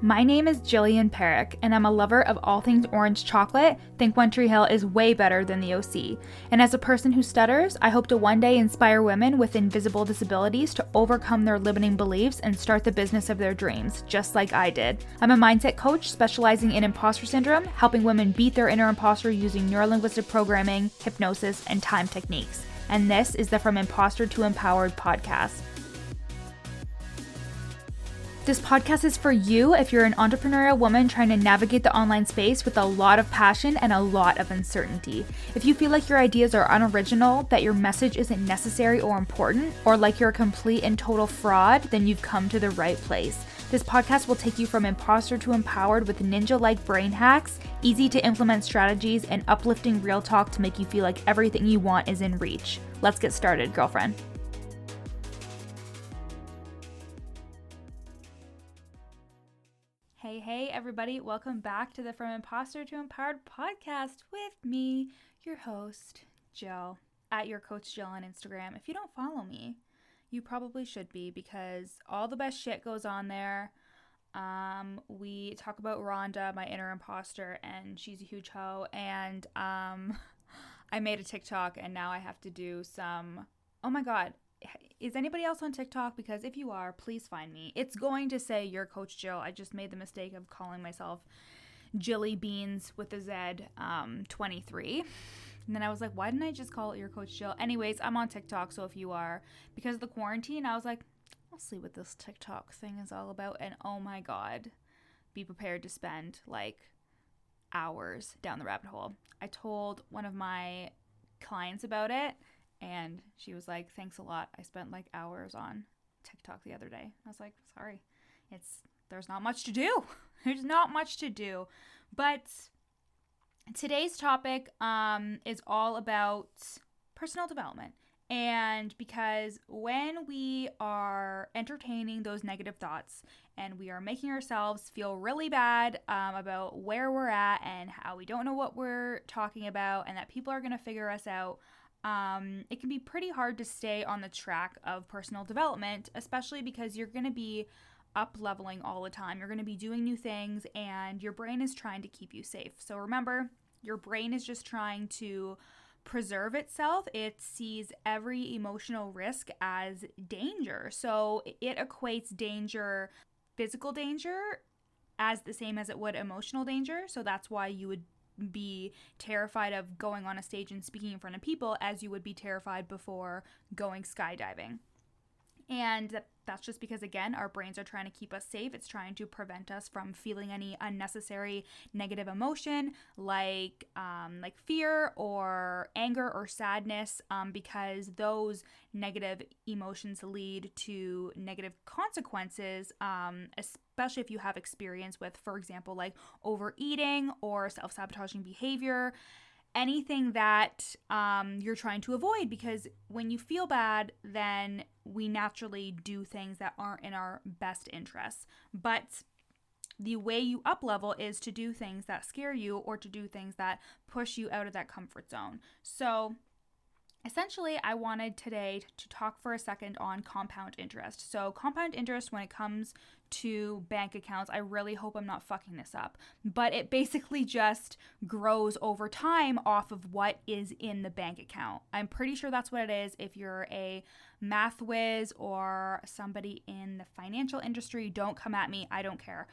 My name is Jillian Perrick, and I'm a lover of all things orange chocolate. Think One Tree Hill is way better than the OC. And as a person who stutters, I hope to one day inspire women with invisible disabilities to overcome their limiting beliefs and start the business of their dreams, just like I did. I'm a mindset coach specializing in imposter syndrome, helping women beat their inner imposter using neurolinguistic programming, hypnosis, and time techniques. And this is the From Imposter to Empowered podcast. This podcast is for you if you're an entrepreneurial woman trying to navigate the online space with a lot of passion and a lot of uncertainty. If you feel like your ideas are unoriginal, that your message isn't necessary or important, or like you're a complete and total fraud, then you've come to the right place. This podcast will take you from imposter to empowered with ninja-like brain hacks, easy to implement strategies, and uplifting real talk to make you feel like everything you want is in reach. Let's get started, girlfriend. Hey everybody, welcome back to the From Imposter to Empowered podcast with me, your host, Jill, at your coach Jill on Instagram. If you don't follow me, you probably should be because all the best shit goes on there. We talk about Rhonda, my inner imposter, and she's a huge hoe, and I made a TikTok and now I have to do some, oh my god, is anybody else on TikTok? Because if you are, please find me. It's going to say your coach Jill. I just made the mistake of calling myself Jilly Beans with a Z 23. And then I was like, why didn't I just call it your coach Jill? Anyways, I'm on TikTok. So if you are, because of the quarantine, I was like, I'll see what this TikTok thing is all about. And oh my God, be prepared to spend like hours down the rabbit hole. I told one of my clients about it. And she was like, thanks a lot. I spent like hours on TikTok the other day. I was like, sorry. There's not much to do. There's not much to do. But today's topic is all about personal development. And because when we are entertaining those negative thoughts and we are making ourselves feel really bad about where we're at and how we don't know what we're talking about and that people are going to figure us out, it can be pretty hard to stay on the track of personal development, especially because you're going to be up leveling all the time. You're going to be doing new things and your brain is trying to keep you safe. So remember, your brain is just trying to preserve itself. It sees every emotional risk as danger. So it equates danger, physical danger, as the same as it would emotional danger. So that's why you would be terrified of going on a stage and speaking in front of people as you would be terrified before going skydiving. And that's just because, again, our brains are trying to keep us safe. It's trying to prevent us from feeling any unnecessary negative emotion like fear or anger or sadness, because those negative emotions lead to negative consequences, especially if you have experience with, for example, like overeating or self-sabotaging behavior. Anything that you're trying to avoid, because when you feel bad, then we naturally do things that aren't in our best interests. But the way you up level is to do things that scare you or to do things that push you out of that comfort zone. So essentially, I wanted today to talk for a second on compound interest. So compound interest, when it comes to bank accounts, I really hope I'm not fucking this up, but it basically just grows over time off of what is in the bank account. I'm pretty sure that's what it is. If you're a math whiz or somebody in the financial industry, don't come at me. I don't care.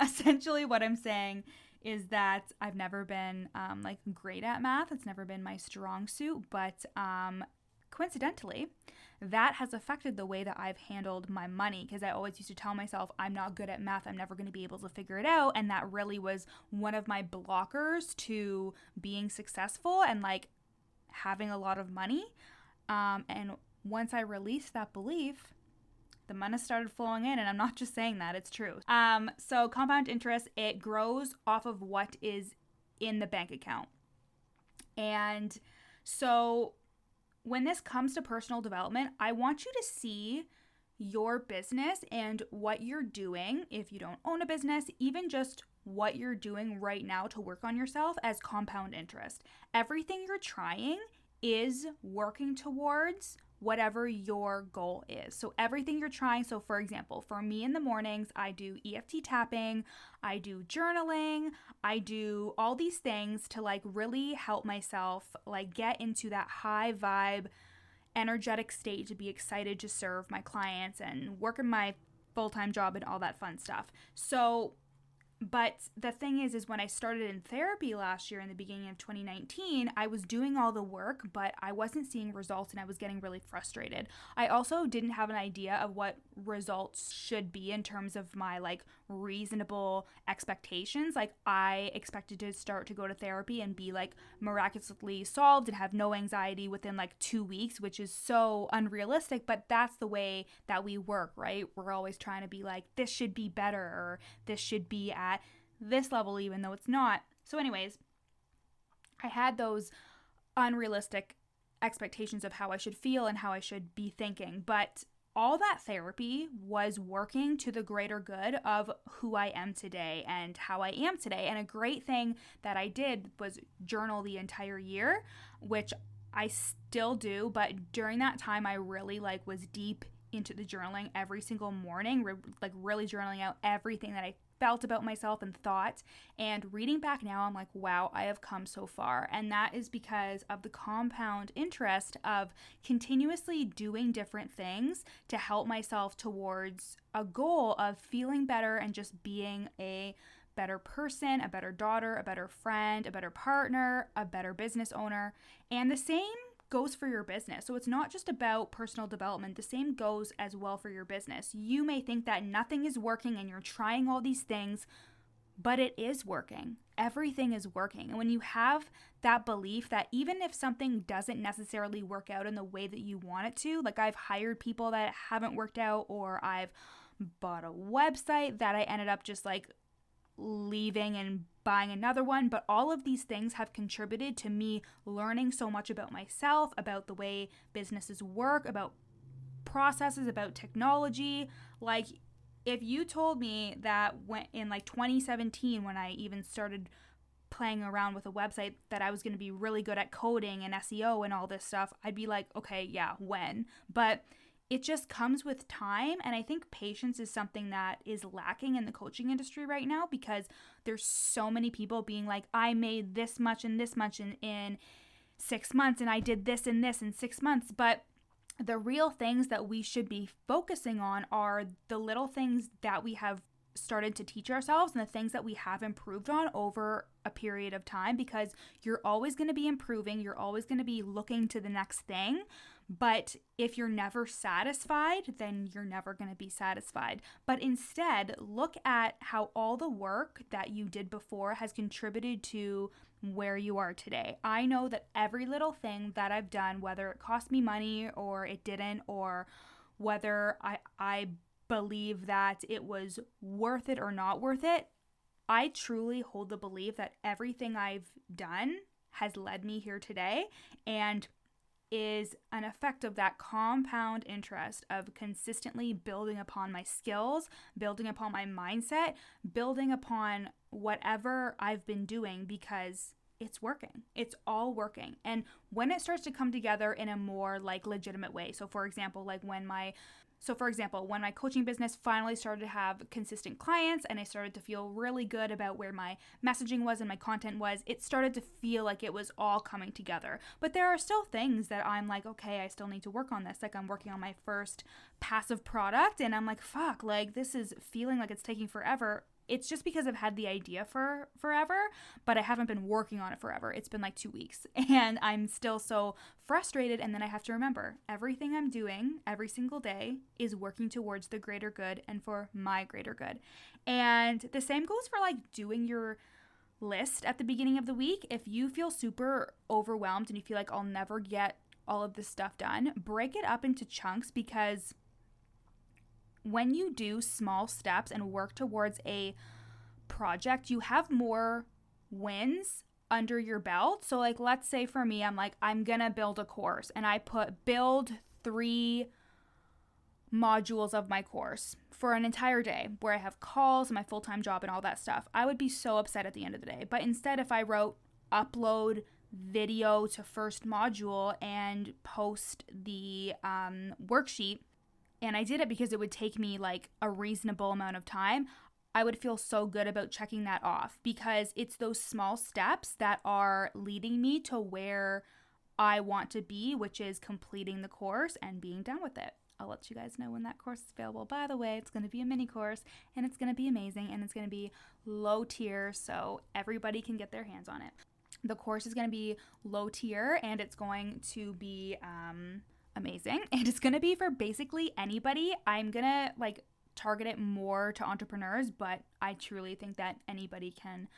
Essentially what I'm saying is that I've never been great at math. It's never been my strong suit, but coincidentally, that has affected the way that I've handled my money, because I always used to tell myself, I'm not good at math, I'm never going to be able to figure it out, and that really was one of my blockers to being successful and like having a lot of money. And once I released that belief, the money started flowing in, and I'm not just saying that, it's true. So compound interest, it grows off of what is in the bank account. And so when this comes to personal development, I want you to see your business and what you're doing, if you don't own a business, even just what you're doing right now to work on yourself, as compound interest. Everything you're trying is working towards whatever your goal is. So everything you're trying. So for example, for me in the mornings, I do EFT tapping, I do journaling, I do all these things to like really help myself like get into that high vibe, energetic state to be excited to serve my clients and work in my full-time job and all that fun stuff. So but the thing is when I started in therapy last year in the beginning of 2019, I was doing all the work, but I wasn't seeing results and I was getting really frustrated. I also didn't have an idea of what results should be in terms of my like reasonable expectations. Like I expected to start to go to therapy and be like miraculously solved and have no anxiety within like 2 weeks, which is so unrealistic, but that's the way that we work, right? We're always trying to be like, this should be better, or this should be at this level, even though it's not. So anyways, I had those unrealistic expectations of how I should feel and how I should be thinking, but all that therapy was working to the greater good of who I am today and how I am today. And a great thing that I did was journal the entire year, which I still do, but during that time I really like was deep into the journaling every single morning, like really journaling out everything that I felt about myself and thought. And reading back now, I'm like, wow, I have come so far. And that is because of the compound interest of continuously doing different things to help myself towards a goal of feeling better and just being a better person, a better daughter, a better friend, a better partner, a better business owner. And the same goes for your business. So it's not just about personal development. The same goes as well for your business. You may think that nothing is working and you're trying all these things, but it is working. Everything is working. And when you have that belief that even if something doesn't necessarily work out in the way that you want it to, like I've hired people that haven't worked out, or I've bought a website that I ended up just like leaving and buying another one, but all of these things have contributed to me learning so much about myself, about the way businesses work, about processes, about technology. Like if you told me that when in like 2017, when I even started playing around with a website, that I was going to be really good at coding and SEO and all this stuff, I'd be like, okay, yeah, when? But it just comes with time. And I think patience is something that is lacking in the coaching industry right now, because there's so many people being like, I made this much and this much in 6 months, and I did this and this in 6 months. But the real things that we should be focusing on are the little things that we have started to teach ourselves and the things that we have improved on over a period of time, because you're always going to be improving. You're always going to be looking to the next thing. But if you're never satisfied, then you're never going to be satisfied. But instead, look at how all the work that you did before has contributed to where you are today. I know that every little thing that I've done, whether it cost me money or it didn't, or whether I believe that it was worth it or not worth it, I truly hold the belief that everything I've done has led me here today, and is an effect of that compound interest of consistently building upon my skills, building upon my mindset, building upon whatever I've been doing, because it's working. It's all working. And when it starts to come together in a more like legitimate way. So for example, when my coaching business finally started to have consistent clients and I started to feel really good about where my messaging was and my content was, it started to feel like it was all coming together. But there are still things that I'm like, okay, I still need to work on this. Like I'm working on my first passive product and I'm like, fuck, like this is feeling like it's taking forever. It's just because I've had the idea for forever, but I haven't been working on it forever. It's been like 2 weeks and I'm still so frustrated. And then I have to remember everything I'm doing every single day is working towards the greater good and for my greater good. And the same goes for like doing your list at the beginning of the week. If you feel super overwhelmed and you feel like I'll never get all of this stuff done, break it up into chunks, because when you do small steps and work towards a project, you have more wins under your belt. So like, let's say for me, I'm like, I'm going to build a course and I build 3 modules of my course for an entire day where I have calls and my full-time job and all that stuff. I would be so upset at the end of the day. But instead, if I wrote upload video to first module and post the worksheet, and I did it because it would take me like a reasonable amount of time, I would feel so good about checking that off, because it's those small steps that are leading me to where I want to be, which is completing the course and being done with it. I'll let you guys know when that course is available. By the way, it's going to be a mini course, and it's going to be amazing, and it's going to be low tier so everybody can get their hands on it. The course is going to be low tier, and it's going to be amazing, and it's going to be for basically anybody. I'm going to like target it more to entrepreneurs, but I truly think that anybody can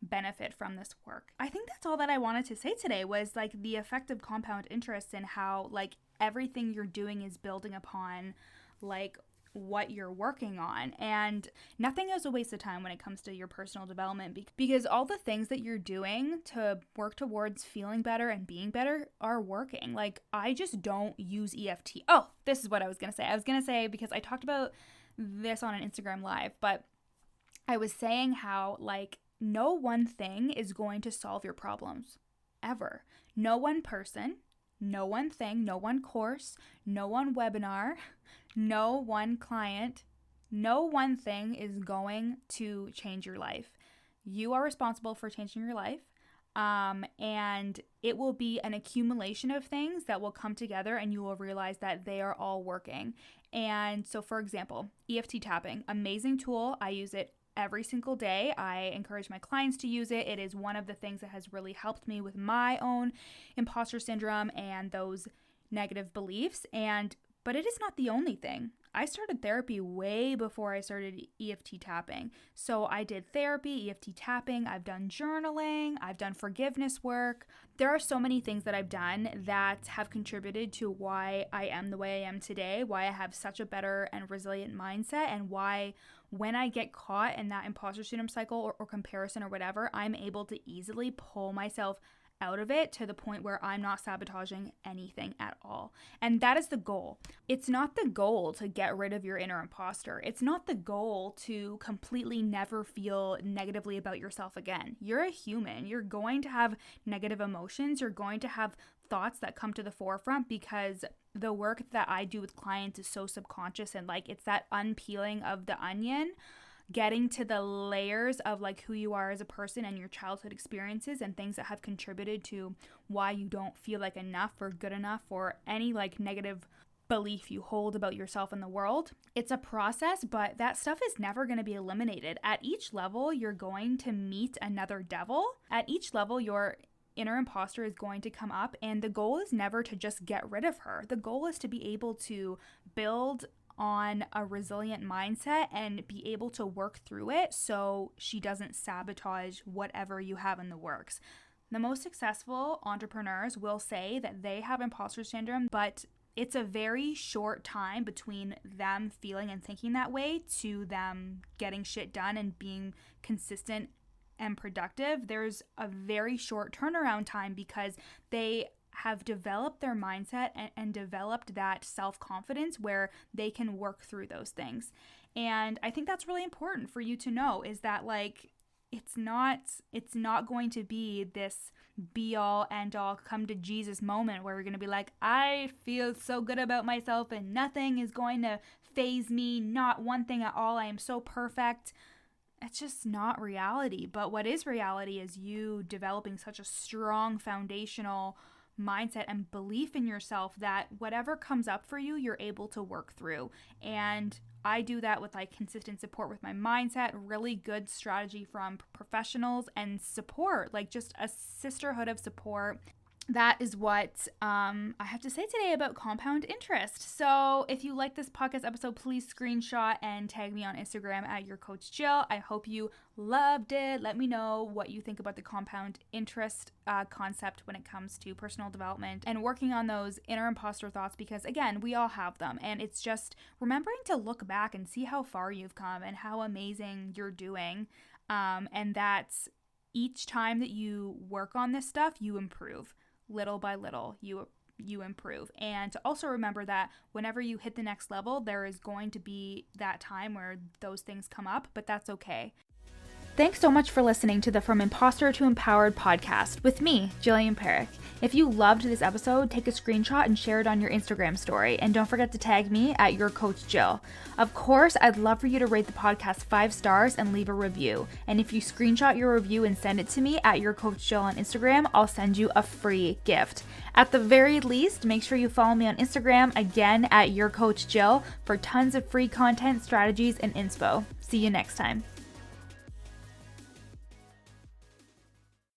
benefit from this work. I think that's all that I wanted to say today, was like the effect of compound interest and how like everything you're doing is building upon like what you're working on, and nothing is a waste of time when it comes to your personal development, because all the things that you're doing to work towards feeling better and being better are working. Like, I just don't use EFT. Oh, this is what I was gonna say, because I talked about this on an Instagram live, but I was saying how like no one thing is going to solve your problems ever. No one person, no one thing, no one course, no one webinar, no one client, no one thing is going to change your life. You are responsible for changing your life. And it will be an accumulation of things that will come together, and you will realize that they are all working. And so, for example, EFT tapping, amazing tool. I use it every single day. I encourage my clients to use it. It is one of the things that has really helped me with my own imposter syndrome and those negative beliefs. But it is not the only thing. I started therapy way before I started EFT tapping. So I did therapy, EFT tapping, I've done journaling, I've done forgiveness work. There are so many things that I've done that have contributed to why I am the way I am today, why I have such a better and resilient mindset, and why when I get caught in that imposter syndrome cycle or comparison or whatever, I'm able to easily pull myself out of it to the point where I'm not sabotaging anything at all. And that is the goal. It's not the goal to get rid of your inner imposter. It's not the goal to completely never feel negatively about yourself again. You're a human. You're going to have negative emotions. You're going to have thoughts that come to the forefront, because the work that I do with clients is so subconscious, and like it's that unpeeling of the onion, getting to the layers of like who you are as a person and your childhood experiences and things that have contributed to why you don't feel like enough or good enough, or any like negative belief you hold about yourself in the world. It's a process, but that stuff is never going to be eliminated. At each level, you're going to meet another devil. At each level, your inner imposter is going to come up, and the goal is never to just get rid of her. The goal is to be able to build on a resilient mindset and be able to work through it so she doesn't sabotage whatever you have in the works. The most successful entrepreneurs will say that they have imposter syndrome, but it's a very short time between them feeling and thinking that way to them getting shit done and being consistent and productive. There's a very short turnaround time because they have developed their mindset and developed that self-confidence where they can work through those things. And I think that's really important for you to know, is that like it's not going to be this be all end all come to Jesus moment where we're going to be like, I feel so good about myself and nothing is going to faze me, not one thing at all, I am so perfect. It's just not reality. But what is reality is you developing such a strong foundational mindset and belief in yourself that whatever comes up for you, you're able to work through. And I do that with like consistent support with my mindset, really good strategy from professionals, and support, like just a sisterhood of support. That is what I have to say today about compound interest. So if you like this podcast episode, please screenshot and tag me on Instagram at your coach Jill. I hope you loved it. Let me know what you think about the compound interest concept when it comes to personal development and working on those inner imposter thoughts, because again, we all have them, and it's just remembering to look back and see how far you've come and how amazing you're doing, and that's each time that you work on this stuff, you improve. Little by little, you improve. And to also remember that whenever you hit the next level, there is going to be that time where those things come up, but that's okay. Thanks so much for listening to the From Imposter to Empowered podcast with me, Jillian Perrick. If you loved this episode, take a screenshot and share it on your Instagram story. And don't forget to tag me at Your Coach Jill. Of course, I'd love for you to rate the podcast 5 stars and leave a review. And if you screenshot your review and send it to me at Your Coach Jill on Instagram, I'll send you a free gift. At the very least, make sure you follow me on Instagram, again at Your Coach Jill, for tons of free content, strategies, and inspo. See you next time.